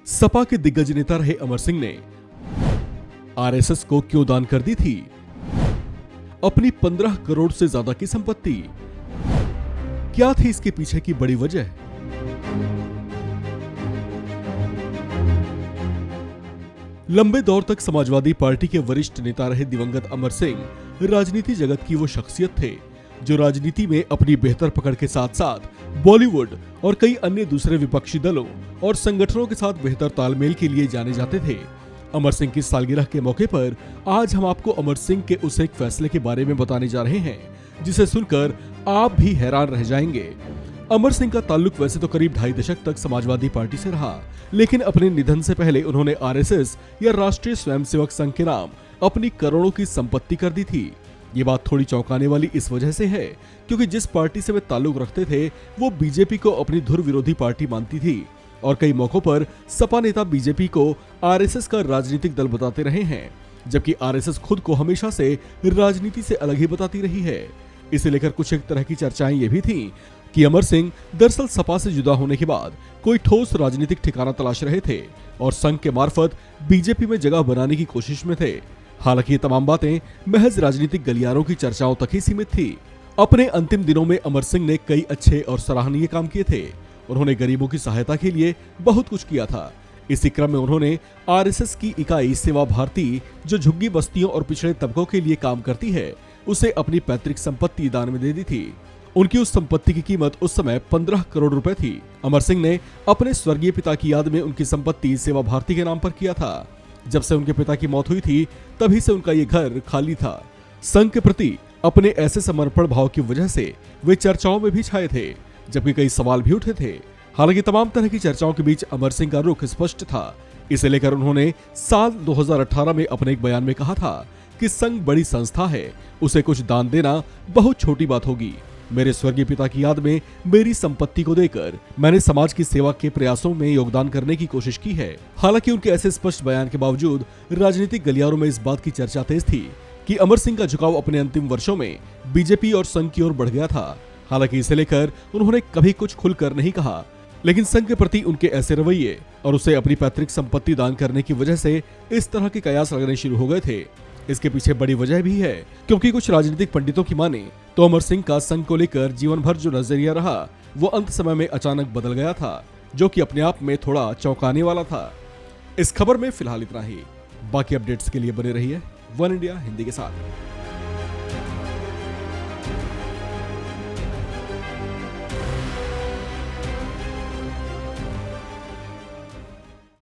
सपा के दिग्गज नेता रहे अमर सिंह ने आरएसएस को क्यों दान कर दी थी अपनी 15 करोड़ से ज्यादा की संपत्ति? क्या थी इसके पीछे की बड़ी वजह? लंबे दौर तक समाजवादी पार्टी के वरिष्ठ नेता रहे दिवंगत अमर सिंह राजनीति जगत की वो शख्सियत थे जो राजनीति में अपनी बेहतर पकड़ के साथ साथ बॉलीवुड और कई अन्य दूसरे विपक्षी दलों और संगठनों के साथ बेहतर तालमेल के लिए जाने जाते थे। अमर सिंह की सालगिरह के मौके पर आज हम आपको अमर सिंह के उस एक फैसले के बारे में बताने जा रहे हैं जिसे सुनकर आप भी हैरान रह जाएंगे। अमर सिंह का ताल्लुक वैसे तो करीब 2.5 दशक तक समाजवादी पार्टी से रहा, लेकिन अपने निधन से पहले उन्होंने आरएसएस या राष्ट्रीय स्वयंसेवक संघ के नाम अपनी करोड़ों की संपत्ति कर दी थी। ये बात थोड़ी चौंकाने वाली इस वजह से है क्योंकि जिस पार्टी से वे ताल्लुक रखते थे वो बीजेपी को अपनी धुर विरोधी पार्टी मानती थी और कई मौकों पर सपा नेता बीजेपी को आरएसएस का राजनीतिक दल बताते रहे हैं, जबकि आरएसएस खुद को हमेशा से राजनीति से अलग ही बताती रही है। इसे लेकर कुछ एक तरह की चर्चाएं ये भी थीं कि अमर सिंह दरअसल सपा से जुदा होने के बाद कोई ठोस राजनीतिक ठिकाना तलाश रहे थे और संघ के मार्फत बीजेपी में जगह बनाने की कोशिश में थे। हालांकि ये तमाम बातें महज राजनीतिक गलियारों की चर्चाओं तक ही सीमित थी। अपने अंतिम दिनों में अमर सिंह ने कई अच्छे और सराहनीय काम किए थे। उन्होंने गरीबों की सहायता के लिए बहुत कुछ किया था। इसी क्रम में उन्होंने आरएसएस की इकाई सेवा भारती जो झुग्गी बस्तियों और पिछड़े तबकों के लिए काम करती है उसे अपनी पैतृक संपत्ति दान में दे दी थी। उनकी उस संपत्ति की कीमत उस समय 15 करोड़ रुपए थी। अमर सिंह ने अपने स्वर्गीय पिता की याद में उनकी संपत्ति सेवा भारती के नाम पर किया था। जब से उनके पिता की मौत हुई थी तभी से उनका ये घर खाली था। संघ के प्रति अपने ऐसे समर्पण भाव की वजह से वे चर्चाओं में भी छाए थे, जबकि कई सवाल भी उठे थे। हालांकि तमाम तरह की चर्चाओं के बीच अमर सिंह का रुख स्पष्ट था। इसे लेकर उन्होंने साल 2018 में अपने एक बयान में कहा था कि संघ बड़ी संस्था है, उसे कुछ दान देना बहुत छोटी बात होगी। मेरे स्वर्गीय पिता की याद में मेरी संपत्ति को देकर मैंने समाज की सेवा के प्रयासों में योगदान करने की कोशिश की है। हालांकि उनके ऐसे स्पष्ट बयान के बावजूद राजनीतिक गलियारों में इस बात की चर्चा तेज थी कि अमर सिंह का झुकाव अपने अंतिम वर्षों में बीजेपी और संघ की ओर बढ़ गया था। हालांकि इसे लेकर उन्होंने कभी कुछ खुलकर नहीं कहा, लेकिन संघ के प्रति उनके ऐसे रवैये और उसे अपनी पैतृक संपत्ति दान करने की वजह से इस तरह के कयास लगने शुरू हो गए थे। इसके पीछे बड़ी वजह भी है क्योंकि कुछ राजनीतिक पंडितों की माने तो अमर सिंह का संघ को लेकर जीवन भर जो नजरिया रहा वो अंत समय में अचानक बदल गया था, जो कि अपने आप में थोड़ा चौंकाने वाला था। इस खबर में फिलहाल इतना ही। बाकी अपडेट्स के लिए बने रहिए वन इंडिया हिंदी के साथ।